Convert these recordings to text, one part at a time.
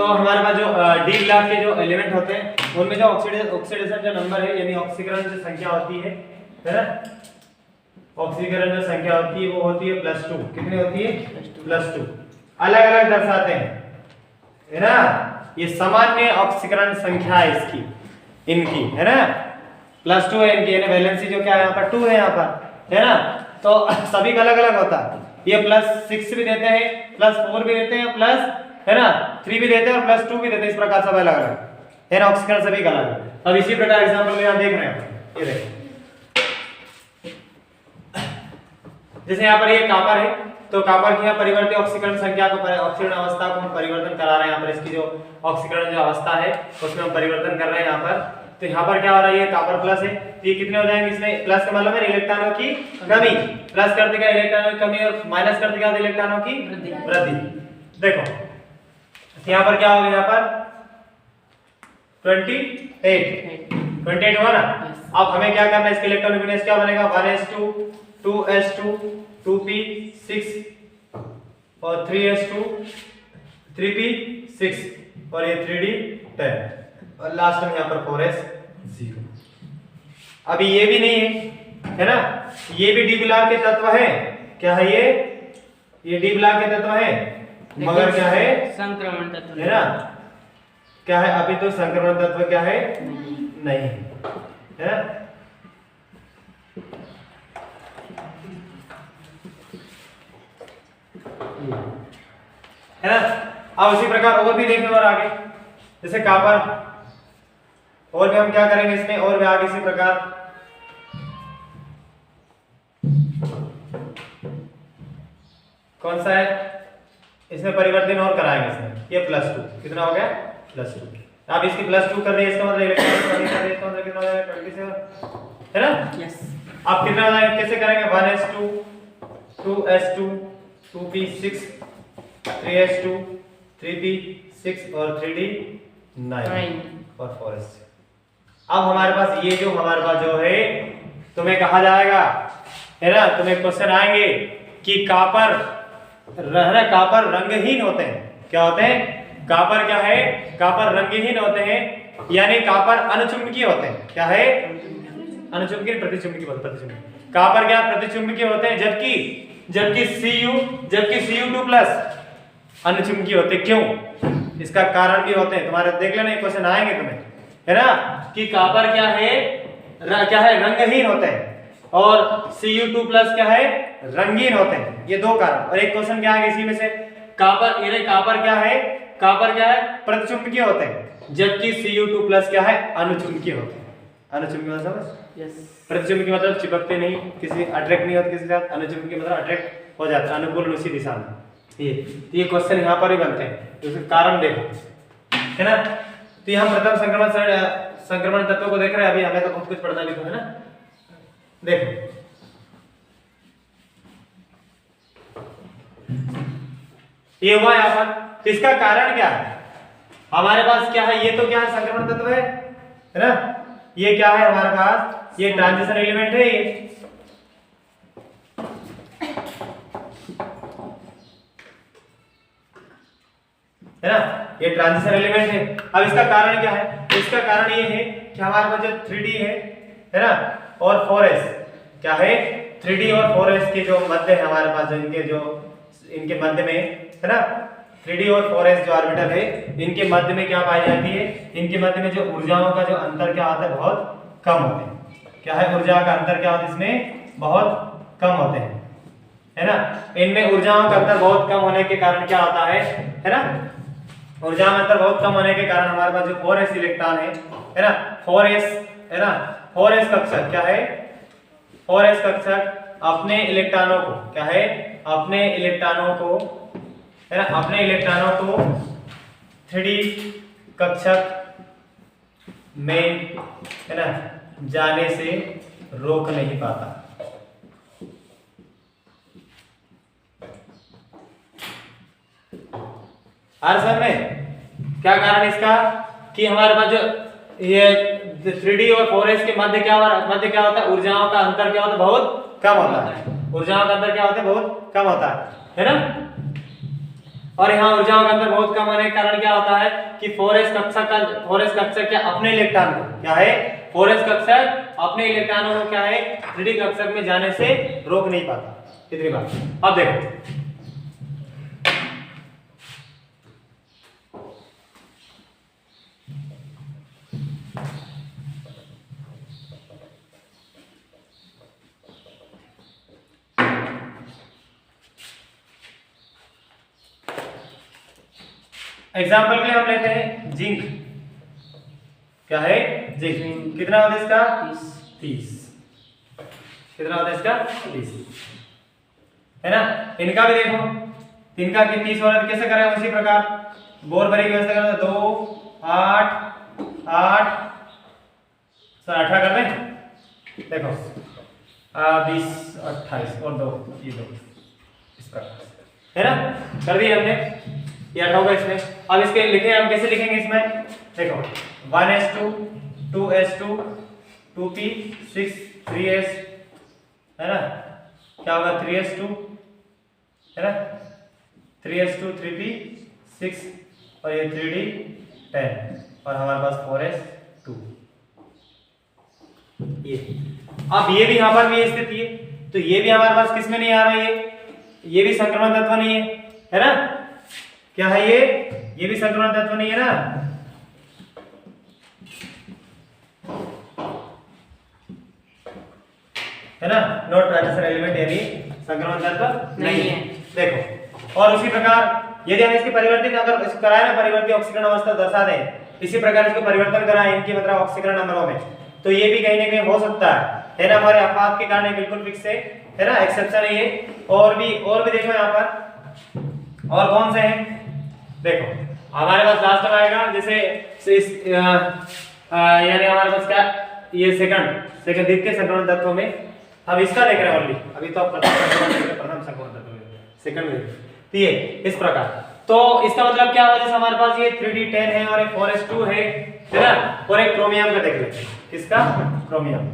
तो हमारे पास जो डी ब्लॉक के जो एलिमेंट होते हैं उनमें जो ऑक्सीडेशन जो नंबर है यानी ऑक्सीकरण जो संख्या होती है ना, ऑक्सीकरण जो संख्या होती है वो होती है +2। कितनी होती है? +2। अलग अलग दर्शाते हैं है ना, ये सामान्य ऑक्सीकरण संख्या है इसकी, इनकी है ना, +2 है इनकी, यानी वैलेंसी जो क्या है यहाँ पर 2 है यहाँ पर है ना, तो सभी का अलग अलग होता है। ये +6 भी देते हैं, +4 भी देते हैं, प्लस है ना 3 भी देते हैं और +2 भी देते हैं। इस प्रकार सब अलग अलग है ना, ऑक्सीकरण सभी का अलग है। अब इसी प्रकार एग्जांपल यहाँ देख रहे हैं, ये देखो जैसे यहाँ पर ये कॉपर है, तो कॉपर की यहाँ परिवर्तित ऑक्सीकरण संख्या को, ऑक्सीकरण अवस्था को हम परिवर्तन करा रहे हैं। यहाँ पर इसकी जो ऑक्सीकरण जो अवस्था है उसमें हम परिवर्तन कर रहे हैं यहाँ पर। तो यहाँ पर क्या हो रहा है, ये कॉपर प्लस है, तो ये कितने हो जाएंगे इसमें, प्लस का मतलब है इलेक्ट्रॉनों की कमी, प्लस कर देगा इलेक्ट्रॉनों की कमी और माइनस कर देगा इलेक्ट्रॉनों की वृद्धि। देखो यहाँ पर क्या होगा, यहाँ पर 28 हुआ ना। अब हमें क्या करना है, इसके इलेक्ट्रॉनिक क्या बनेगा, 1s2 2s2 2p6 और 3s2 3p6 और ये 3d10 और लास्ट में यहाँ पर 4s0। अभी ये भी नहीं है ना, ये भी डी ब्लॉक के तत्व है। क्या है ये डी ब्लॉक के तत्व है, मगर क्या है, संक्रमण तत्व है ना। क्या है, अभी तो संक्रमण तत्व क्या है, नहीं है ना। है ना। अब उसी प्रकार और भी देखें और आगे, जैसे कॉपर, और भी हम क्या करेंगे इसमें, और भी आगे इसी प्रकार कौन सा है, इसमें परिवर्तन और कराएंगे इसमें। ये +2 कितना हो गया, +2। आप इसकी +2 कर रहे हैं, इसका मतलब इलेक्ट्रॉन कर रहे हैं, इसका मतलब कितना हो जाएगा 27 है ना। यस। आप कितना हो जाएगा, कैसे करेंगे, 1s2 2s2 2p6 3s2 3p6 और 3d9 और 4s। अब हमारे पास ये जो हमारे पास जो है, तुम्हें कहा जाएगा है ना, तुम्हें क्वेश्चन आएंगे कि कॉपर कॉपर रंगहीन होते हैं। क्या होते हैं, कॉपर क्या है, कॉपर रंगहीन होते हैं, यानी कॉपर अनुचुंबकीय होते हैं। क्या है, अनुचुंबकीय प्रतिचुंबकीय प्रतिचुंबकीय। कॉपर क्या प्रतिचुंबकीय होते हैं, जबकि Cu2+ अनुचुंबकीय होते। क्यों, इसका कारण भी होते हैं, तुम्हारे देख लेना, क्वेश्चन आएंगे तुम्हें है ना, कि कॉपर क्या है रंगहीन होते हैं और Cu2+ क्या है, रंगीन होते हैं। ये दो कारण। और एक क्वेश्चन क्या है इसी में से, कॉपर क्या है, प्रतिचुंबकीय होते हैं, जबकि Cu2+ क्या है, अनुचुंबकीय होते हैं। अनुचुंबकीय मतलब यस, प्रतिचुंबकीय मतलब चिपकते नहीं, किसी अट्रैक्ट नहीं होते किसी के साथ। अनुचुंबकीय मतलब अट्रैक्ट हो जाता है अनुकूल उसी दिशा में। ये क्वेश्चन यहाँ पर ही बनते हैं, तो इसका कारण देखो है ना। तो हम प्रथम संक्रमण तत्व को देख रहे हैं। अभी हमें तो बहुत कुछ पढ़ना भी तो है ना। देखो ये हुआ यहाँ पर, तो इसका कारण क्या है, हमारे पास क्या है, ये तो क्या है, संक्रमण तत्व है ना। ये क्या है हमारे पास, ये ट्रांजिशन एलिमेंट है, ये है ना, ये ट्रांजिशन एलिमेंट है। अब इसका कारण क्या है, इसका कारण ये है कि हमारे पास जो 3D है ना, और 4s क्या है, 3D और 4s के जो मध्य है हमारे पास, जो इनके मध्य में है ना, 3D और 4s जो ऑर्बिटल है, इनके मध्य में क्या पाई जाती है, इनके मध्य में जो ऊर्जाओं का जो अंतर क्या होता है, बहुत कम होते हैं। क्या है, ऊर्जा का अंतर क्या होता है, इसमें बहुत कम होते हैं है ना। इनमें ऊर्जाओं का अंतर बहुत कम होने के कारण क्या होता है ना, ऊर्जा में अंतर बहुत कम होने के कारण हमारे पास जो 4s इलेक्ट्रॉन है ना, 4s है ना, 4s कक्षक क्या है, 4s कक्षक अपने इलेक्ट्रॉनों को क्या है, अपने इलेक्ट्रॉनों को है ना, अपने इलेक्ट्रॉनों को 3D कक्षक में है ना जाने से रोक नहीं पाता। हर समय क्या कारण इसका, कि हमारे पास जो ये 3D और 4s के मध्य क्या होता है, ऊर्जाओं का अंतर क्या होता है, बहुत कम होता है। ऊर्जाओं का अंतर क्या होता है, बहुत कम होता है ना। और यहाँ ऊर्जाओं का अंतर बहुत कम होने के कारण क्या होता है कि 4s कक्षक क्या अपने इलेक्ट्रॉन को क्या है 4s कक्षक अपने इलेक्ट्रॉनों को क्या है 3d कक्षक में जाने से रोक नहीं पाता। कितनी बात। अब देखो एग्जाम्पल के लिए हम लेते हैं जिंक। क्या है जिंक। कितना होता है इसका 30। कितना होता है इसका 30 है ना। इनका भी देखो इनका कि 30 वाला कैसे करें उसी प्रकार बोर भरी की व्यवस्था करें तो 2 8 8 18 कर दें। देखो 20 28 और 2 ये 2 इस प्रकार है ना कर दिए हमने। ये 18 होगा इसमें। अब इसके लिखे हम कैसे लिखेंगे इसमें देखो 1s2 2s2 2p6 3s है ना। क्या होगा 3s2 है ना 3s2 3p6 और ये 3d 10 और हमारे पास 4s2 ये। अब ये भी यहाँ पर भी स्थिति है तो ये भी हमारे पास किसमें नहीं आ रहा है ये भी संक्रमण तत्व नहीं है ना। क्या है ये भी संक्रमण तत्व नहीं है ना। है ना नॉट ट्रांजिशन एलिमेंट यानी संक्रमण तत्व नहीं है। देखो और उसी प्रकार यदि हम इसकी परिवर्तित अगर इसको कराए ना परिवर्तित ऑक्सीकरण अवस्था दर्शा दें इसी प्रकार इसको परिवर्तन कराएं इनकी मतलब ऑक्सीकरण नंबरों में तो ये भी कहीं ना कहीं हो सकता है ना। हमारे अपवाद के कारण बिल्कुल फिक्स है ना एक्सेप्शन है ये। और भी देखो यहाँ पर और कौन से हैं देखो हमारे पास लास्ट में आएगा जैसे यानी हमारे पास क्या ये सेकंड द्वितीय संक्रमण तत्वों में अब इसका देख रहे हैं ओनली अभी तो प्रथम संक्रमण तत्व में सेकंड में तो ये इस प्रकार। तो इसका मतलब क्या हुआ जैसे हमारे पास ये 3d10 है और एक 4s2 है ना। और एक क्रोमियम का देख लेते हैं किसका क्रोमियम।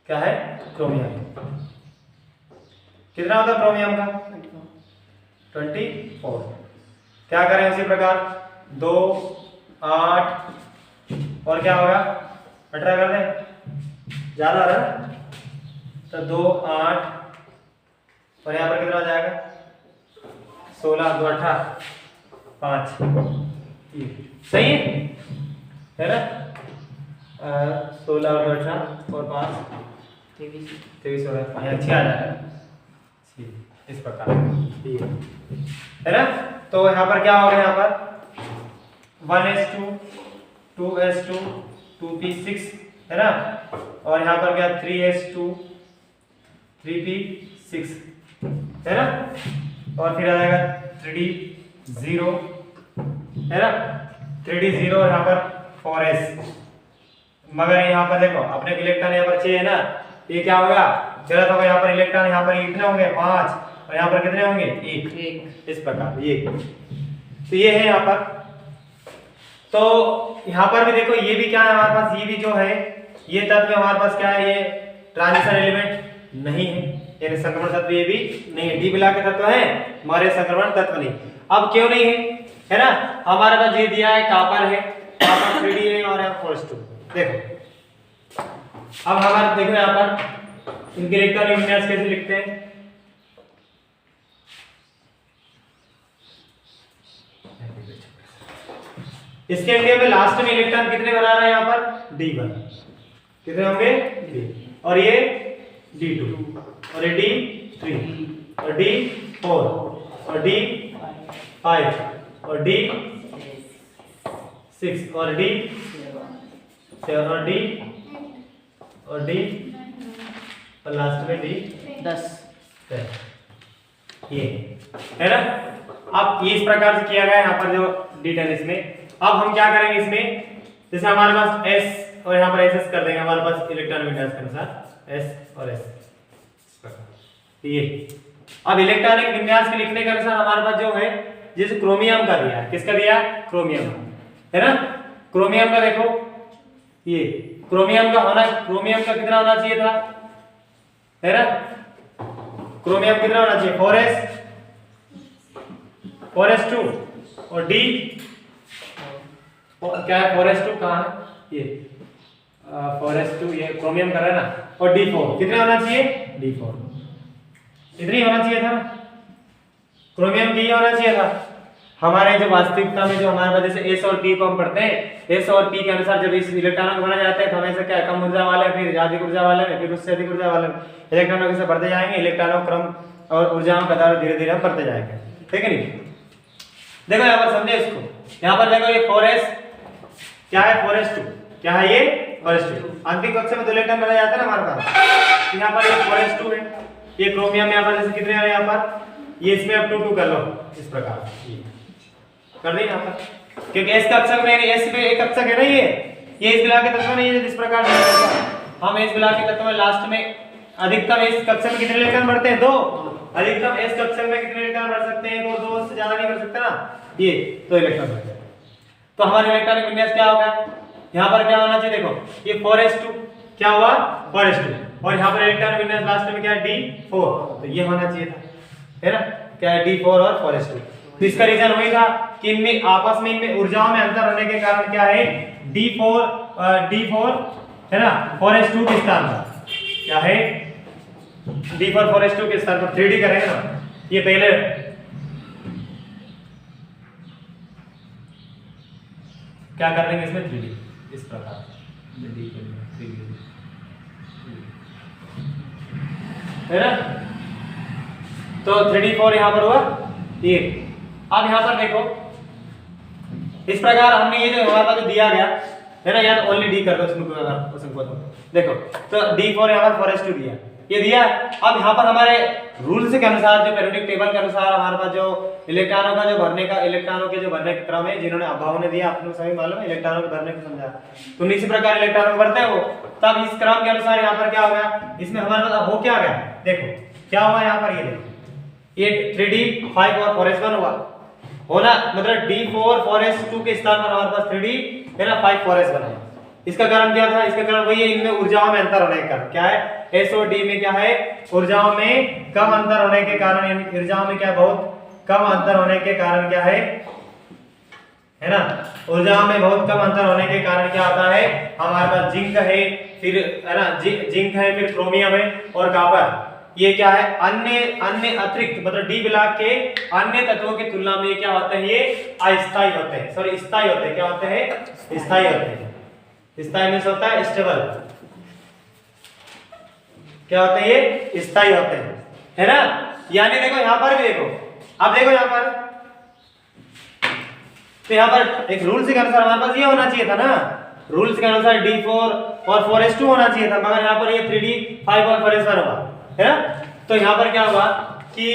क्या है क्रोमियम। कितना होता है क्रोमियम का 24। क्या करें उसी प्रकार 2 8 और क्या होगा 18 कर दें ज्यादा आ रहा है तो 2 8 और यहाँ पर कितना आ जाएगा 16 2 18 5 सही है ना 16 और 18 और 5 23 हो गया अच्छी आ जाएगा इस प्रकार है ना। तो यहाँ पर क्या होगा यहाँ पर 1s2 2s2 2p6 है ना और यहाँ पर क्या 3s2 3p6 है ना और फिर आ जाएगा 3d0 है ना 3d0 और यहाँ पर 4s। मगर यहाँ पर देखो अपने इलेक्ट्रॉन यहाँ पर 6 है ना ये क्या होगा गलत होगा। यहाँ पर इलेक्ट्रॉन यहाँ पर कितने होंगे 5 और यहाँ पर कितने होंगे 1 इस प्रकार ये। तो ये है यहाँ पर। तो यहाँ पर भी देखो ये भी क्या है हमारे पास ये भी जो है ये तत्व हमारे पास क्या है ये ट्रांजिशन एलिमेंट नहीं है यानी संक्रमण तत्व ये भी नहीं है। डी मिला के तत्व है हमारे संक्रमण तत्व नहीं। अब क्यों नहीं है ना हमारे पास ये दिया है कॉपर है कॉपर 3d है और यहाँ 4s2 देखो। अब हमारे देखो यहाँ पर इनके इलेक्ट्रॉन विन्यास कैसे लिखते हैं इसके एंड में लास्ट में इलेक्ट्रॉन कितने बना रहा है यहाँ पर d1 कितने होंगे d और ये d2 और ये d3 और d4 और d5 और d6 और d7 और d और d और लास्ट में d10 ये है ना। अब ये इस प्रकार से किया गया यहाँ पर जो d10 इसमें। अब हम क्या करेंगे इसमें जैसे हमारे पास s और यहाँ पर ss कर देंगे हमारे पास इलेक्ट्रॉन विन्यास के अनुसार s और s ये। अब इलेक्ट्रॉनिक विन्यास के लिखने के अनुसार हमारे पास जो है जैसे क्रोमियम का दिया है किसका दिया क्रोमियम है ना। क्रोमियम का देखो ये क्रोमियम का कितना होना चाहिए था है ना। क्रोमियम कितना होना चाहिए 4s2 और D क्या है 4s2 कहाँ है ये 4s2 ये क्रोमियम कर रहा है ना, और D4 कितना होना चाहिए D4 इतना ही होना चाहिए था ना, क्रोमियम D होना चाहिए था। हमारे जो वास्तविकता में जो हमारे पास जैसे S और P को हम पढ़ते हैं, S और P के अनुसार जब इस इलेक्ट्रॉनों को भरा जाता है तो हमेशा क्या कम ऊर्जा वाले फिर अधिक ऊर्जा वाले में फिर उससे अधिक ऊर्जा वाले में इलेक्ट्रॉनों कैसे बढ़ते जाएंगे, इलेक्ट्रॉनों क्रम और ऊर्जाओं का दायरा धीरे धीरे बढ़ते जाएंगे, ठीक है नहीं। देखो यहाँ पर समझे इसको, यहाँ पर देखो ये 4s क्या है 4s2 क्या है ये 4s2 अंतिम कक्षा में दो इलेक्ट्रॉन बनाया जाता है ना हमारे पास, यहाँ पर ये 4s2 है, ये क्रोमियम यहाँ पर जैसे कितने हैं यहाँ पर ये इसमें अब 2 2 कर लो इस प्रकार कर दें यहाँ पर, क्योंकि इस कक्षक में S में एक कक्षक है ना ये इस बिला के तत्व नहीं है जिस प्रकार हम इस बिला के तत्व में लास्ट में अधिकतम इस कक्षक में कितने इलेक्ट्रॉन बढ़ते हैं 2, अधिकतम इस कक्षक में कितने इलेक्ट्रॉन बढ़ सकते हैं 2 से ज्यादा नहीं बढ़ सकते ना, ये 2 इलेक्ट्रॉन बढ़ते हैं। तो हमारे इलेक्ट्रॉनिक विन्यास क्या होगा, यहाँ पर क्या होना चाहिए देखो ये 4s2 क्या हुआ 4s2 और यहाँ पर इलेक्ट्रॉनिक विन्यास लास्ट में क्या है D4, तो ये होना चाहिए था है ना, क्या है D4 और 4s2। तो इसका रीजन वही था कि इनमें आपस में इनमें ऊर्जाओं में अंतर होने के कारण क्या है D4 है ना 4s2 के स्थान पर क्या है D4 4s2 के स्थान पर 3D करेंगे ना, ये पहले क्या कर लेंगे इसमें 3D इस प्रकार है ना, तो 3D4 यहाँ पर हुआ ये। अब यहाँ पर देखो इस प्रकार हमने ये जो हमारे पास दिया गया है ना, या तो ओनली D कर दो उसको देखो तो D4 यहाँ पर 4s2 दिया ये दिया। अब यहाँ पर हमारे रूल्स के अनुसार जो पेरियोडिक टेबल के अनुसार हमारे पास जो इलेक्ट्रॉनों का जो भरने का इलेक्ट्रॉनों के जो भरने का क्रम है जिन्होंने अभाव ने दिया आपको सभी मालूम है इलेक्ट्रॉनों के भरने को समझा, तो इसी प्रकार इलेक्ट्रॉनों को भरते हैं वो, तब इस क्रम के अनुसार यहाँ पर क्या हो गया इसमें हमारे पास हो क्या गया देखो क्या हुआ यहाँ पर ये 3D 5 और 4s1 हुआ होना, मतलब D4 4s2 के स्थान पर हमारे पास 3D है ना 5 4s1 है। इसका कारण क्या था, इसका कारण वही है इनमें ऊर्जाओं में अंतर होने के कारण क्या है S और D में क्या है ऊर्जाओं में कम अंतर होने के कारण, ऊर्जाओं में क्या बहुत कम अंतर होने के कारण क्या है ना, ऊर्जाओं में बहुत कम अंतर होने के कारण क्या होता है हमारे पास जिंक है फिर है ना जिंक है फिर क्रोमियम है और कॉपर, ये क्या है अन्य अतिरिक्त मतलब डी ब्लॉक के अन्य तत्वों की तुलना में क्या होते हैं ये अस्थायी होते हैं, सॉरी स्थायी होते हैं, क्या होते हैं स्थायी होते हैं। स्थायी मींस होता है स्टेबल, क्या होते हैं ये स्थायी होते हैं है ना। यानी देखो यहां पर भी देखो, अब देखो यहां पर तो यहां पर एक रूल्स के अनुसार हमारे पास ये होना चाहिए था ना, रूल्स के अनुसार D4 और 4s2 होना चाहिए था, मगर यहां पर ये 3D 5 और 4s1 हुआ है ना। तो यहां पर क्या हुआ कि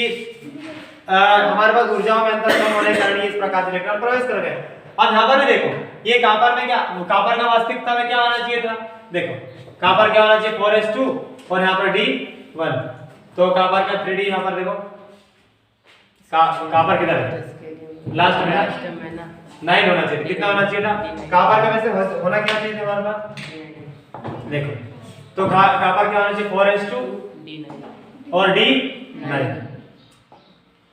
हमारे पास ऊर्जाओं में अंतर कम होने के कारण इस प्रकार से इलेक्ट्रॉन प्रवेश कर गए। अब यहां पर भी देखो ये कॉपर में क्या, कॉपर का वास्तविकता में क्या होना चाहिए था, देखो कॉपर क्या होना चाहिए 4s2 और यहां पर D1, तो कॉपर का 3D यहां पर देखो कॉपर किधर है लास्ट में ना 9 होना चाहिए, कितना होना चाहिए था कॉपर का वैसे होना क्या चाहिए था हमारे पास देखो, तो कॉपर क्या होना चाहिए 4s2 और D9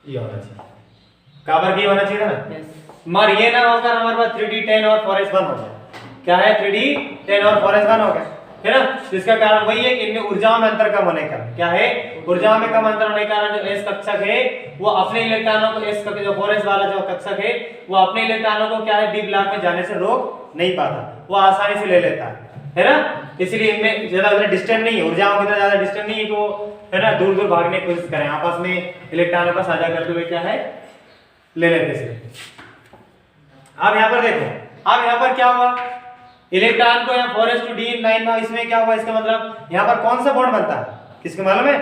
ये होना चाहिए, कॉपर की होना चाहिए था ना, मगर ये ना होकर हमारे पास 3D10 और 4s1 हो गया, क्या है 3D10 और 4s1 हो गया है ना। इसका कारण वही है कि इनमें ऊर्जाओं में अंतर कम होने का, क्या है ऊर्जाओं में कम अंतर होने के कारण जो S कक्षक है वो अपने इलेक्ट्रॉनों को S कक्षक जो 4s वाला जो कक्षक है वो अपने इलेक्ट्रॉनों को क्या है D ब्लॉक में जाने से रोक नहीं पाता, वो आसानी से ले लेता है ना। इसलिए इनमें ज्यादा डिस्टेंस नहीं है, ऊर्जाओं की तरह ज्यादा डिस्टेंस नहीं है कि वो है ना दूर दूर भागने की कोशिश करें, आपस में इलेक्ट्रॉनों का साझा करते हुए क्या है ले लेते हैं। अब यहाँ पर देखो, अब यहाँ पर क्या हुआ इलेक्ट्रॉन को यहाँ 4s2 D9 में इसमें क्या हुआ, इसका मतलब यहाँ पर कौन सा बॉन्ड बनता है किसको मालूम है।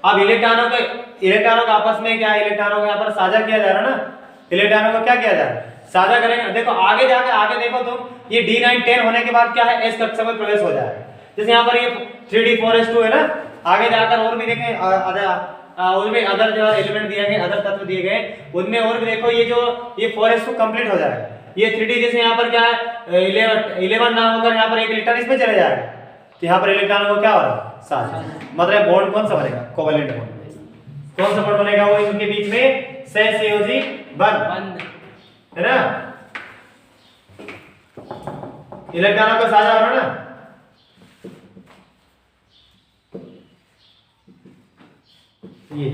अब इलेक्ट्रॉनों का आपस में क्या है इलेक्ट्रॉनों को यहाँ पर साझा किया जा रहा है ना, इलेक्ट्रॉनों को क्या किया जा रहा है साझा करेंगे। देखो आगे जाके आगे देखो तुम ये D9 10 होने के बाद क्या है S कक्षा में प्रवेश हो जाएगा, जैसे यहाँ पर ये 3D 4s2 है ना, आगे जाकर और भी देखें उसमें अदर जो एलिमेंट दिए गए अदर तत्व दिए गए उनमें और भी देखो ये जो ये 4s2 कंप्लीट हो जाएगा, ये 3D जैसे यहाँ पर क्या है 11 ना होकर यहाँ पर एक इलेक्ट्रॉन इसमें चले जाएगा तो यहाँ पर इलेक्ट्रॉनों को क्या हो रहा है, साझा, मतलब बॉन्ड कौन सा बनेगा, कोवेलेंट बॉन्ड। कौन सा बॉन्ड बनेगा, वो इनके बीच में सहसंयोजी बंध है ना, इलेक्ट्रॉनों को साझा हो रहा है ना। ये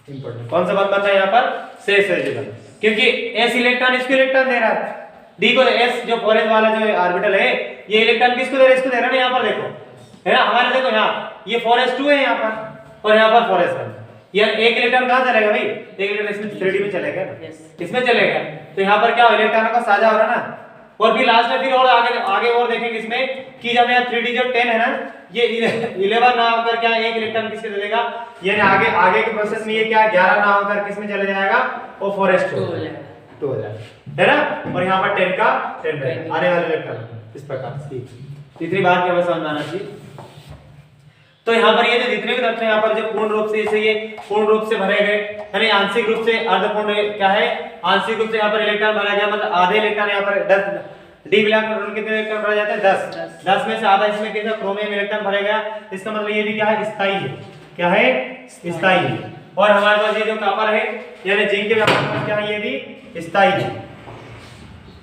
इंपॉर्टेंट, कौन सा बंध बन रहा है यहाँ पर, सहसंयोजी बंध, क्योंकि s इलेक्ट्रॉन इसको इलेक्ट्रॉन दे रहा है, d को s जो 4s वाला जो ऑर्बिटल है ये इलेक्ट्रॉन किसको दे रहा है, इसको दे रहा है ना, यहाँ पर देखो है ना, हमारे देखो यहाँ ये 4s2 है यहाँ पर और यहाँ पर 4s1, ये एक इलेक्ट्रॉन कहाँ चलेगा भाई, एक इलेक्ट्रॉन इसमें 3d में चलेगा ना, इसमें चलेगा, तो यहाँ पर क्या हो, इलेक्ट्रॉनों का साझा हो रहा है ना। और फिर लास्ट में फिर और आगे और देखेंगे इसमें कि जब यहाँ 3d जो 10 है ना, ये 11 ना होकर क्या एक इलेक्ट्रॉन किसके दे देगा, यानी आगे के प्रोसेस में ये क्या 11 ना होकर किस में चले जाएगा, वो 4s2 हो जाएगा है ना, और यहाँ पर 10 का 10 रहेगा आने वाले इलेक्ट्रॉन इस प्रकार से। इतनी बात क्या समझ में आना चाहिए। तो यहाँ पर ये जो जितने भी तत्व हैं यहाँ पर जो पूर्ण रूप से इसे ये पूर्ण रूप से भरे गए, यानी आंशिक रूप से अर्धपूर्ण क्या है, आंशिक रूप से यहाँ पर इलेक्ट्रॉन भरा गया, मतलब आधे इलेक्ट्रॉन यहाँ पर 10 डी ब्लैक में कितने इलेक्ट्रॉन भरे जाते हैं, 10 में से आधा इसमें कैसा क्रोमियम इलेक्ट्रॉन भरा गया, इसका मतलब ये भी क्या है, स्थायी है, क्या है, स्थायी है। और हमारे पास ये जो कॉपर है यानी जिंक के पास क्या है, ये भी स्थायी है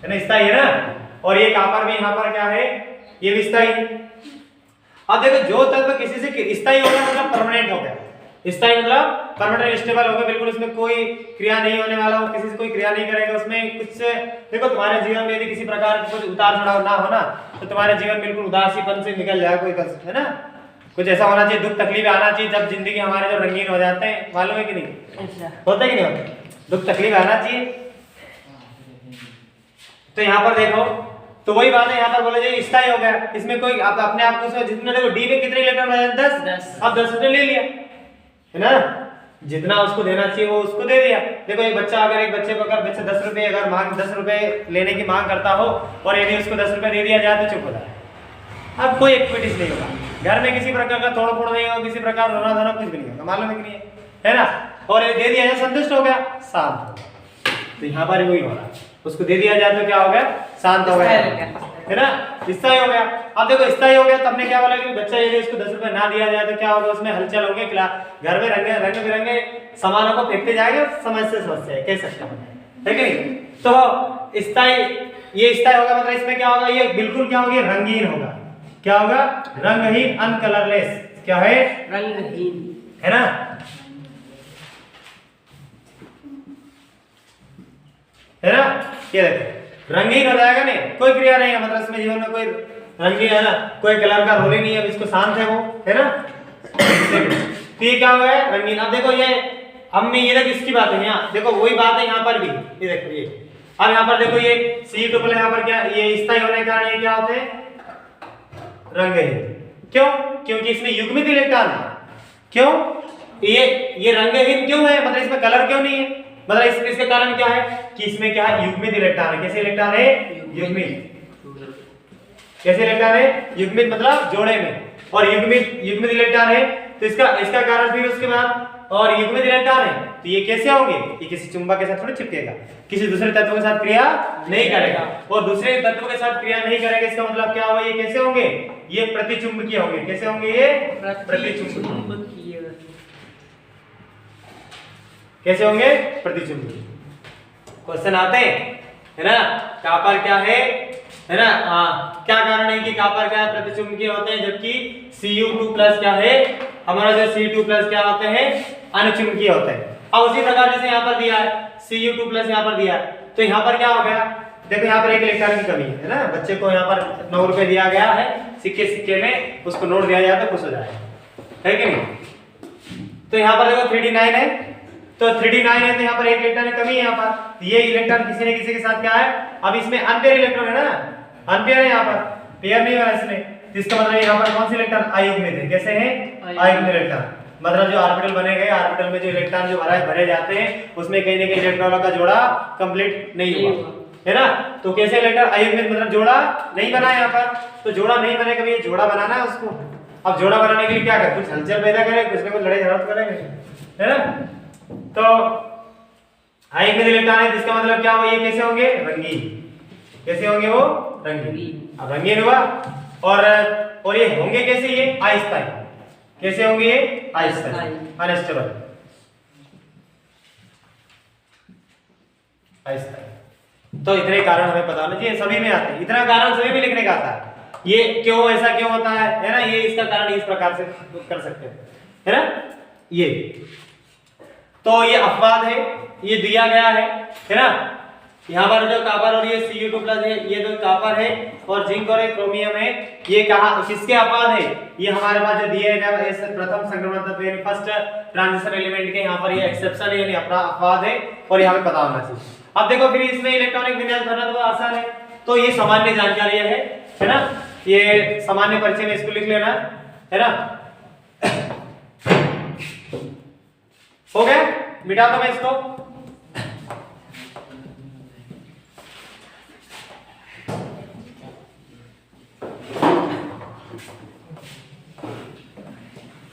ना, स्थायी है ना, और ये कॉपर भी यहाँ पर क्या है, ये भी स्थायी है। अब देखो जो तत्व किसी से स्थायी हो गया मतलब परमानेंट हो गया, स्थायी मतलब परमानेंट स्टेबल हो गया, बिल्कुल इसमें कोई क्रिया नहीं होने वाला, वो किसी से कोई क्रिया नहीं करेगा, उसमें कुछ से देखो तुम्हारे जीवन में यदि किसी प्रकार की कुछ उतार चढ़ाव ना हो ना, तो तुम्हारे जीवन बिल्कुल उदासीपन से निकल जाए कोई कष्ट है ना, कुछ ऐसा होना चाहिए, दुख तकलीफ आना चाहिए, जब जिंदगी हमारे जो रंगीन हो जाते हैं, मालूम है कि नहीं, होता है कि नहीं होता, दुख तकलीफ आना चाहिए। तो यहाँ पर देखो तो वही बात है, यहाँ पर बोला जाए स्थायी हो गया, इसमें कोई आप अपने आप को जितना देखो डी में कितने इलेक्ट्रॉन बचे, 10, अब 10 उसने ले लिया है ना, जितना उसको देना चाहिए वो उसको दे दिया। देखो एक बच्चा अगर एक बच्चे को अगर बच्चा 10 रुपए अगर मांग 10 रुपए लेने की मांग करता हो और यदि उसको 10 रुपए दे दिया जाए तो चुप हो जाए, अब कोई एक्टिविटीज नहीं होगा, घर में किसी प्रकार का तोड़ फोड़ नहीं होगा, किसी प्रकार रोना धोना कुछ भी नहीं होगा, मालूम है कि नहीं है ना, और ये दे दिया जाए संतुष्ट हो गया, शांत हो गया। तो यहाँ पर वही हो रहा है, उसको दे दिया जाए तो क्या हो गया, शांत हो गया है ना, स्थायी हो गया। अब देखो स्थायी हो गया, तब ने क्या बोला कि बच्चा यदि उसको 10 रुपए ना दिया जाए तो क्या होगा, उसमें हलचल होगी, घर में रंग बिरंगे सामानों को फेंकते जाएंगे, समस्या समस्या है, कह सकते हैं है कि नहीं। तो स्थायी, ये स्थायी होगा मतलब इसमें क्या होगा, ये बिल्कुल क्या होगा, रंगीन होगा, क्या होगा, रंगहीन, अनकलरलेस, क्या है, रंगहीन है ना। है ना, ये देखो रंगीन हो जाएगा, नहीं कोई क्रिया नहीं है, मतलब इसमें जीवन में कोई रंगीन है ना, कोई कलर का रोल ही नहीं है, इसको शांत है वो है ना। तो ये क्या हो गया, रंगीन। अब देखो ये अब मैं ये देखो इसकी बात है, यहाँ देखो वही बात है यहाँ पर भी, ये देखो ये अब यहाँ पर देखो ये C2 यहाँ पर क्या, ये स्थायी होने के कारण ये क्या होते हैं, रंगहीन। क्यों, क्योंकि इसमें युग्मित इलेक्ट्रॉन है। क्यों ये रंगहीन क्यों है, मतलब इसमें कलर क्यों नहीं है, मतलब इसके कारण क्या है कि इसमें क्या है, युग्मित इलेक्ट्रॉन है। कैसे इलेक्ट्रॉन है, युग्मित। कैसे इलेक्ट्रॉन है, युग्मित मतलब जोड़े में, और युग्मित इलेक्ट्रॉन है तो इसका कारण फिर उसके बाद, और युग्मित इलेक्ट्रॉन है तो ये कैसे होंगे, ये किसी चुंबक के साथ थोड़ी चिपकेगा, किसी दूसरे तत्व के साथ क्रिया नहीं करेगा, और दूसरे तत्व के साथ क्रिया नहीं करेगा, इसका मतलब क्या होगा, ये कैसे होंगे, ये प्रतिचुंबकीय होंगे। कैसे होंगे, ये प्रतिचुंबकीय। कैसे होंगे, प्रतिचुंबकीय। क्वेश्चन आते हैं है ना, कॉपर क्या है ना, क्या कारण है कि कॉपर क्या है, प्रतिचुंबकीय होते हैं, जबकि Cu2+ क्या है, हमारा जो C2+ क्या होते हैं, अनुचुंबकीय होते हैं। अब उसी प्रकार जैसे यहाँ पर दिया है Cu2+ यहाँ पर दिया है, तो यहाँ पर क्या हो गया, देखो यहाँ पर एक इलेक्ट्रॉन की कमी है ना, बच्चे को यहाँ पर 9 रुपए दिया गया है, सिक्के में उसको नोट दिया जाए तो खुश हो जाएगा, है कि नहीं। तो यहाँ पर देखो 3d9 है, तो 3d9 है तो यहाँ पर एक इलेक्ट्रॉन की कमी है यहाँ पर, तो ये इलेक्ट्रॉन किसी न किसी के साथ क्या है, अब इसमें अनपेयर इलेक्ट्रॉन है ना, अनपेयर है यहाँ पर, पेयर नहीं हो रहा इसमें, इसका मतलब यहाँ पर कौन सी इलेक्ट्रॉन, अयुग्मित है। कैसे है, अयुग्मित इलेक्ट्रॉन, मतलब जो ऑर्बिटल बने गए, ऑर्बिटल में जो इलेक्ट्रॉन जो भरे जाते हैं उसमें कहीं ना कहीं इलेक्ट्रॉनों का जोड़ा कंप्लीट नहीं हुआ है ना। तो कैसे इलेक्ट्रॉन अयुग्मित मतलब जोड़ा नहीं बना यहाँ पर, तो जोड़ा नहीं बने, कभी जोड़ा बनाना है उसको। अब जोड़ा बनाने के लिए क्या करें, कुछ हलचल पैदा करें, कुछ में कुछ लड़ाई झगड़ा करेंगे है ना। तो अयुग्मित इलेक्ट्रॉन है जिसका मतलब क्या हुआ, ये कैसे होंगे, रंगीन। कैसे होंगे वो, रंगीन। अब रंगीन हुआ, और और ये होंगे कैसे, ये अस्थायी, कैसे होंगे ये अस्थायी, अनस्टेबल, अस्थायी। तो इतने कारण हमें पता होना चाहिए, सभी में आते हैं, इतना कारण सभी में लिखने का आता है। ये क्यों ऐसा क्यों होता है ना, ये इसका कारण इस प्रकार से कर सकते हैं, है ना। ये तो ये अपवाद है, ये दिया गया है ना। यहाँ पर जो कॉपर और ये Cu2+ है, ये जो कॉपर है और जिंक और क्रोमियम है, ये कहा किसके अपवाद है, ये हमारे पास जो दिए गए इस प्रथम संक्रमण तत्व यानी फर्स्ट ट्रांजिशन एलिमेंट के, यहाँ पर ये एक्सेप्शन है यानी अपना अपवाद है और यहाँ पे पता होना चाहिए। अब देखो फिर इसमें इलेक्ट्रॉनिक विन्यास भरना तो आसान है, तो ये सामान्य जानकारी है ना, ये सामान्य परिचय में इसको लिख लेना, है ना। हो गया, मिटा दो मैं इसको।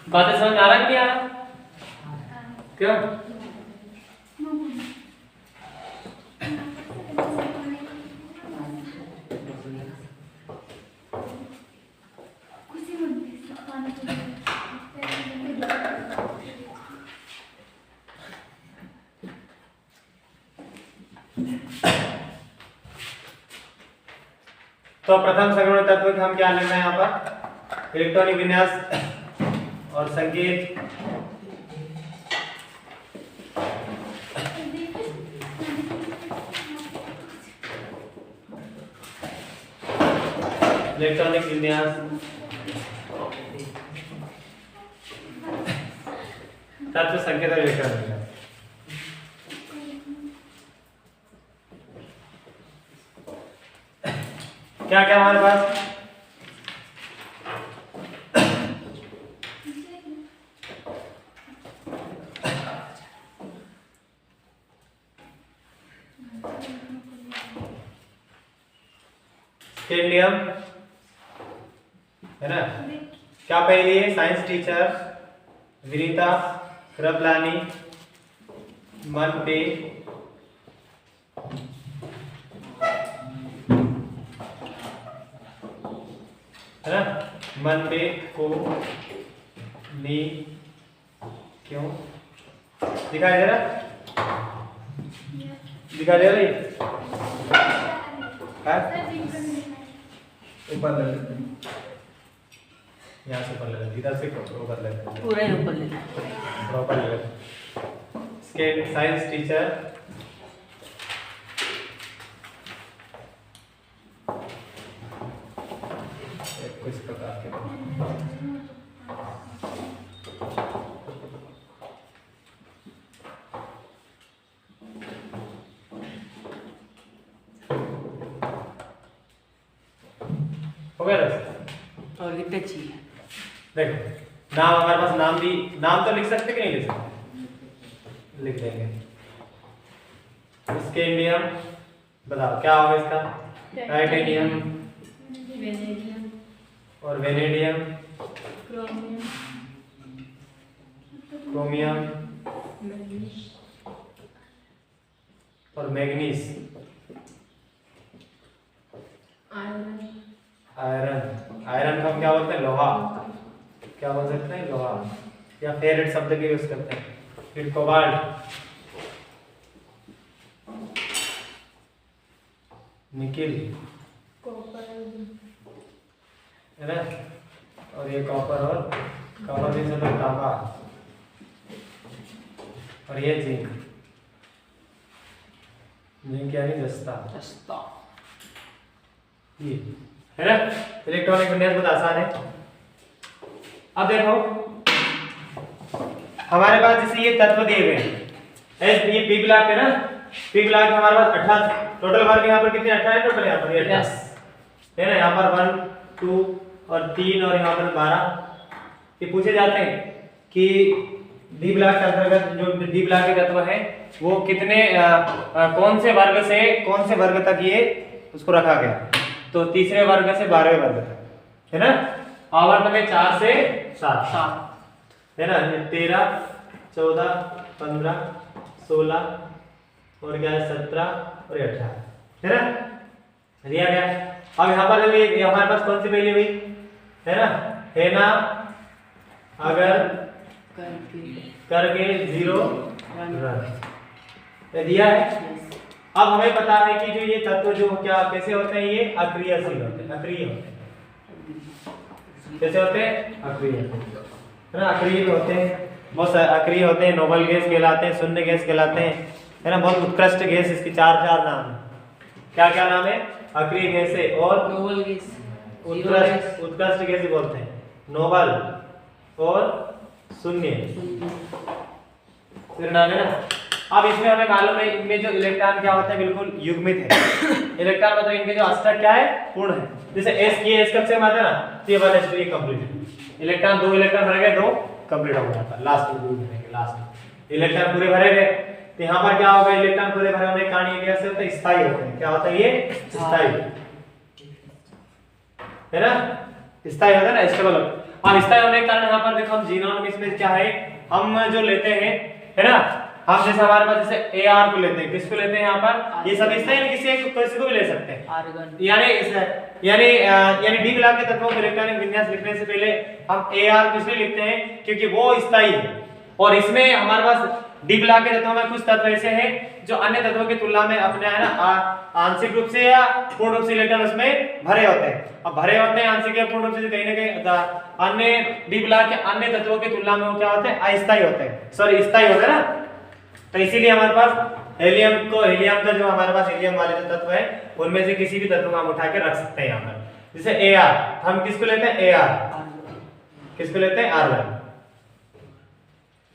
बातें समझ आ रहा कि नहीं आ रहा, क्यों? तो प्रथम संक्रमण तत्व के हम क्या लेना है यहाँ पर, इलेक्ट्रॉनिक विन्यास और संकेत, इलेक्ट्रॉनिक विन्यास, तत्व संकेत और इलेक्ट्रॉनिक विन्यास। क्या क्या हमारे पास, स्कैंडियम है ना। क्या पहली है, साइंस टीचर विनीता कृपलानी मन पे है ना, मन पे को नी क्यों दिखाई दे रहा, दिखाई दे रही ऊपर ले लेते हैं, यहाँ से ऊपर ले लेते, इधर से ऊपर ले लेते, पूरा ही ऊपर ले लेते, पूरा ऊपर ले लेते। इसके साइंस टीचर कुछ प्रकार के हो गया। और कितने चाहिए, देखो नाम हमारे पास, नाम भी, नाम तो लिख सकते कि नहीं लिख सकते, लिख देंगे। स्कैंडियम बताओ क्या होगा इसका, टाइटेनियम और वेनेडियम, क्रोमियम और मैग्नीज, आयरन, आयरन का हम क्या बोलते हैं, लोहा, क्या बोल सकते हैं, लोहा, या फेरेट शब्द भी यूज करते हैं। फिर कोबाल्ट, निकिल है ना, और ये कॉपर, और कॉपर भी चलो तांबा, और ये जिंक, जिंक यानी जस्ता, ये है ना। इलेक्ट्रॉनिक विन्यास बहुत आसान है। अब देखो हमारे पास जैसे ये तत्व दिए गए हैं, ये पी ब्लॉक है ना, पी ब्लॉक हमारे पास 18 टोटल वर्ग, यहाँ पर कितने 18 है टोटल, यहाँ पर 18 है ना, यहाँ पर 1 2 और 3 और यहाँ पर 12। ये पूछे जाते हैं कि डी ब्लॉक के अंतर्गत जो डी ब्लॉक के तत्व है वो कितने कौन से वर्ग से कौन से वर्ग तक ये उसको रखा गया, तो तीसरे वर्ग से 12वें वर्ग तक है ना। आवर्त में 4 से 7 है ना, 13 14 15 16 और क्या है 17 और 18 है ना, दिया गया। अब यहाँ पर हमारे पास कौन सी वैल्यू हुई, है ना, है ना अगर करके 0 रन दिया है। अब हमें पता है कि जो ये तत्व जो क्या कैसे होते हैं, ये अक्रियशील होते हैं, अक्रिय होते हैं। कैसे होते हैं? अक्रिय, है ना, अक्रिय होते हैं, बहुत अक्रिय होते हैं, नोबल गैस कहलाते हैं, शून्य गैस कहलाते हैं, है ना, बहुत उत्कृष्ट गैस, इसकी चार नाम है। क्या क्या नाम है? अक्रिय गैस है और नोबल गैस, उत्कृष्ट गैस बोलते हैं, नोबल और शून्य फिर नाम है ना। अब इसमें हमें मालूम है इनमें जो इलेक्ट्रॉन क्या होता है, बिल्कुल युग्मित है। इलेक्ट्रॉन मतलब इनके जो अष्टक क्या है, पूर्ण है। जैसे s की s कब से आता है ना, तो ये 1s2 कंप्लीट। इलेक्ट्रॉन 2 इलेक्ट्रॉन भरे गए, 2 कंप्लीट हो जाता है, लास्ट में 2 भरेंगे, लास्ट इलेक्ट्रॉन पूरे भरे गए। तो यहाँ पर क्या होगा, इलेक्ट्रॉन पूरे भरे होने के कारण ये कैसे होता है, स्थायी होते हैं। क्या होता है ये? स्थायी, है ना, स्थायी होता है ना, स्टेबल। अब स्थायी होने के कारण यहाँ पर देखो हम जीनोम में इसमें क्या है, हम जो लेते हैं, है ना, हम जैसे हमारे पास जैसे AR को लेते हैं, किसको लेते हैं यहाँ पर, ये सब स्थायी है, किसी को भी ले सकते हैं। आर्गन, यानी डी ब्लॉक के तत्वों को इलेक्ट्रॉनिक विन्यास लिखने से पहले हम AR को इसलिए लिखते हैं क्योंकि वो स्थायी है। और इसमें हमारे पास डी ब्लॉक के तत्वों में कुछ तत्व ऐसे हैं जो अन्य तत्वों की तुलना में अपने, है ना, आंशिक रूप से या पूर्ण रूप से इलेक्ट्रॉन उसमें भरे होते हैं। अब भरे होते हैं आंशिक या पूर्ण रूप से, कहीं ना कहीं अन्य डी ब्लॉक के अन्य तत्वों की तुलना में वो क्या होते हैं, अस्थायी होते हैं, सॉरी स्थायी होते हैं ना। तो इसीलिए हमारे पास हीलियम का जो हमारे पास हीलियम वाले जो तत्व है, उनमें से किसी भी तत्व को हम उठा के रख सकते हैं यहाँ पर। जैसे AR, हम किसको लेते हैं, AR, किसको लेते हैं, आर्गन,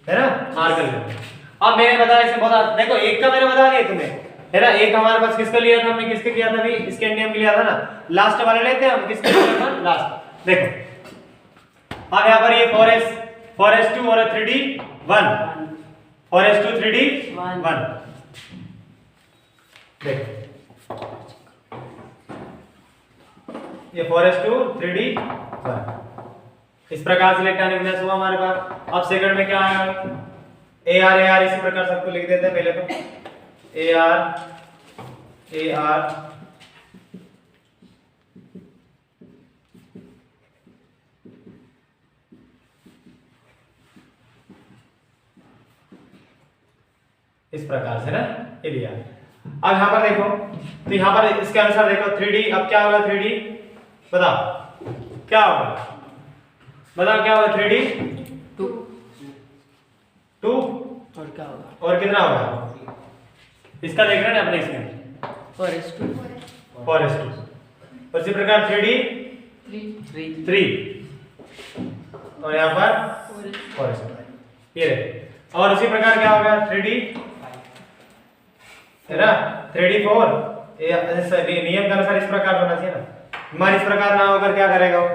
है ना, आर्गन लेते हैं। अब मैंने बताया इसे बहुत, देखो एक का मैंने बता दिया तुम्हें, है ना, एक हमारे पास किसका लिया था हमने, किसके किया था अभी, स्कैंडियम के लिया था ना, लास्ट वाले लेते हैं हम, किसके लिया था लास्ट। देखो अब यहाँ पर ये 4s2 और 3d 1, 4s2 3d 1, देखो ये 4s2 3d 1, इस प्रकार से इलेक्ट्रॉनिक विन्यास हुआ हमारे पास। अब सेकंड में क्या आया, AR इसी प्रकार सबको लिख देते हैं पहले तो, AR इस प्रकार से ना, ये लिया। अब यहाँ पर देखो, तो यहाँ पर इसके अनुसार देखो 3D, अब क्या होगा 3D, बताओ क्या होगा, बताओ क्या होगा 3D 2 और क्या होगा, और कितना होगा, इसका देख रहे हैं अपने इसमें 4s2 उसी प्रकार 3D 3 और यहाँ पर 4s2, ये देखो। और उसी प्रकार क्या होगा 3D, है ना, 3D 4, नियम के अनुसार इस प्रकार होना चाहिए ना, हमारे इस प्रकार ना होकर क्या करेगा वो,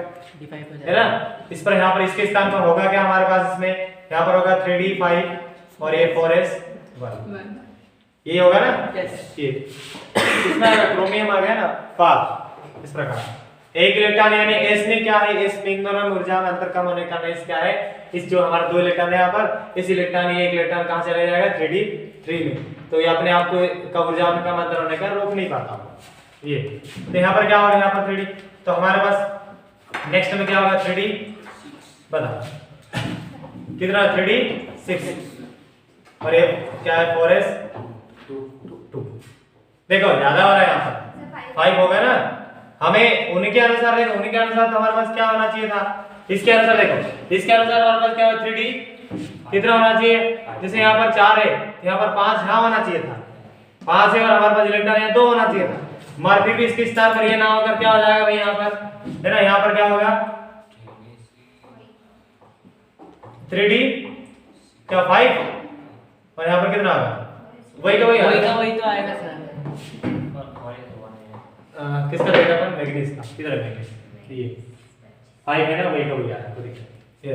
है ना, इस पर यहाँ पर इसके स्थान पर होगा क्या हमारे पास, इसमें यहाँ पर होगा 3D 5 और ये 4s1, ये होगा ना, ये इसमें क्रोमियम आ गया ना 5, इस प्रकार एक इलेक्ट्रॉन, यानी s में क्या है, s में इग्नोरन ऊर्जा में अंतर कम होने का कारण s क्या है, इस जो हमारा 2 इलेक्ट्रॉन है यहाँ पर, इस इलेक्ट्रॉन ये एक इलेक्ट्रॉन कहाँ चला जाएगा 3D 3 में, तो ये अपने आप को का ऊर्जा में कम अंतर होने का रोक नहीं पाता ये। तो यहाँ पर क्या होगा, यहाँ पर 3D, तो हमारे पास नेक्स्ट में क्या होगा 3D, बताओ कितना, 3D 6 और ये क्या है 4s2, देखो ज्यादा हो रहा है यहाँ पर 5 हो गया ना, हमें उनके अनुसार देखो, उनके अनुसार तो हमारे पास क्या होना चाहिए था, इसके अनुसार देखो, इसके अनुसार हमारे पास क्या है 3D कितना होना चाहिए, जैसे यहाँ पर 4 है, यहाँ पर 5 यहाँ होना चाहिए था, 5 है और हमारे पास इलेक्ट्रॉन यहाँ 2 होना चाहिए था, मगर फिर भी इसके स्थान पर ये ना होकर क्या हो जाएगा भाई, यहाँ पर, है ना, यहाँ पर क्या होगा 3D क्या 5 और यहाँ पर कितना होगा, वही तो आएगा सर, किसका देखा अपन, मैग्नीज का, किधर है मैग्नीज, ये 5 है ना, वही का वही आ रहा है, तो देखिए ये।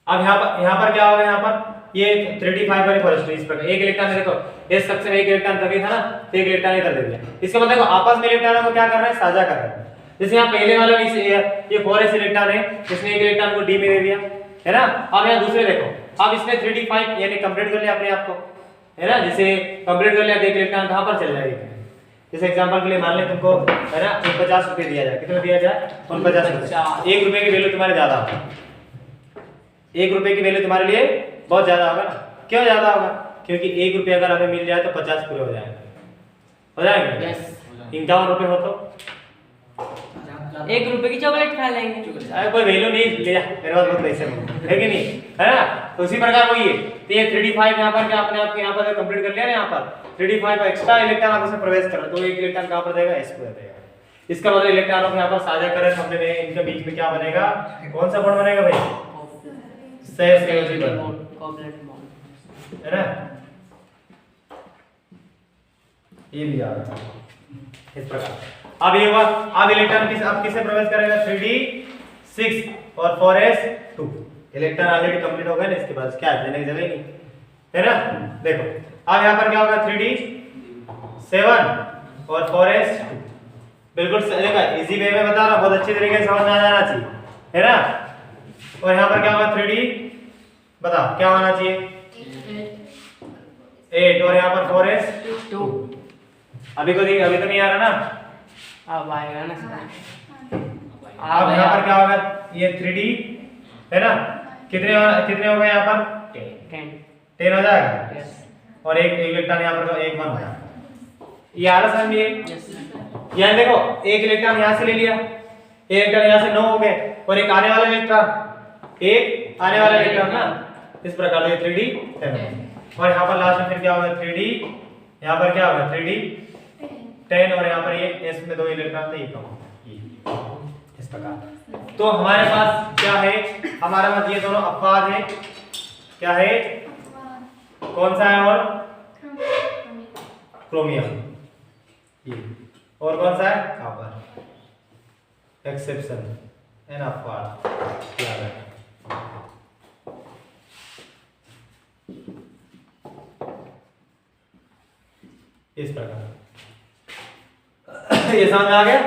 अब यहाँ पर क्या होगा, यहाँ पर ये 3D 5 और 4s2, इस प्रकार एक इलेक्ट्रॉन देखो, इस कक्ष में एक इलेक्ट्रॉन कभी था ना, तो एक इलेक्ट्रॉन इधर दे दिया, इसका मतलब देखो आपस में इलेक्ट्रॉनों को क्या कर रहे हैं, साझा कर रहे हैं। जैसे यहाँ पहले वाला ये 4s इलेक्ट्रॉन है, इसने एक इलेक्ट्रॉन को D में दे दिया, है ना। अब यहाँ दूसरे देखो, अब इसने 3D 5 यानी कंप्लीट कर लिया अपने आप को, है ना, जैसे कंप्लीट कर लिया, देख इलेक्ट्रॉन कहां पर चल जाएगा, जैसे एग्जांपल के लिए मान ले तुमको है ना 50 रुपए दिया जाए, कितना दिया जाए 50 रुपए। 1 रुपए की वैल्यू तुम्हारे ज्यादा होगा, 1 रुपए की वैल्यू तुम्हारे लिए बहुत ज्यादा होगा ना। क्यों ज्यादा होगा? क्योंकि 1 रुपए अगर हमें मिल जाए तो 50 पूरे हो जाएंगे। यस 51 रुपए हो तो 1 रुपए की चॉकलेट खा लेंगे। अरे कोई वैल्यू नहीं, ले जा मेरे पास बहुत पैसे है कि नहीं, है ना। तो उसी प्रकार वही है। तो ये 3d5 यहाँ पर क्या अपने आप यहाँ पर कंप्लीट कर लिया ना, यहाँ पर 3d5 एक्स्ट्रा इलेक्ट्रॉन आप इसमें प्रवेश कर रहे हो तो एक इलेक्ट्रॉन कहाँ पर देगा, s पर देगा। इसका मतलब इलेक्ट्रॉनों को यहाँ पर साझा करें हमने में, इनके बीच में क्या बनेगा, कौन सा बॉन्ड बनेगा भाई, सहसंयोजी बॉन्ड, कोवलेंट बॉन्ड, है ना। ये भी आ गया इस प्रकार। अब ये हुआ, अब इलेक्ट्रॉन अब किसे प्रवेश करेगा, 3d6 और 4s2। इलेक्ट्रॉन ऑलरेडी कंप्लीट हो गया ना, इसके बाद क्या देने की जगह नहीं, है ना। देखो अब यहाँ पर क्या होगा, 3d7 और 4s2। बिल्कुल देखा, इजी वे में बता रहा, बहुत अच्छी तरीके से समझ में आ जाना चाहिए, है ना। और यहाँ पर क्या होगा, 3d बता क्या होना चाहिए, 8 और यहाँ पर 4s2। अभी तो नहीं आ रहा ना, अब आएगा ना सर। अब यहाँ पर क्या होगा, ये 3d है ना, कितने हो गए यहाँ पर 10 हो जाएगा। यस और एक इलेक्ट्रॉन यहाँ पर एक 1 होगा, ये आ रहा समझ में। यस यहाँ देखो एक इलेक्ट्रॉन यहाँ से ले लिया, एक इलेक्ट्रॉन यहाँ से 9 हो गए, और एक आने वाला इलेक्ट्रॉन ना, इस प्रकार से 3d7। और यहाँ पर लास्ट में फिर क्या होगा, 3d यहाँ पर क्या होगा, 3d10 और यहाँ पर ये s में 2 इलेक्ट्रॉन थे, ये कम इस प्रकार। तो हमारे पास क्या है, हमारे पास ये दोनों अपवाद है, क्या है, कौन सा है, और क्रोमियम, ये और कौन सा है, कॉपर। एक्सेप्शन एन अपवाद याद है। इस प्रकार ये समझ में आ गया।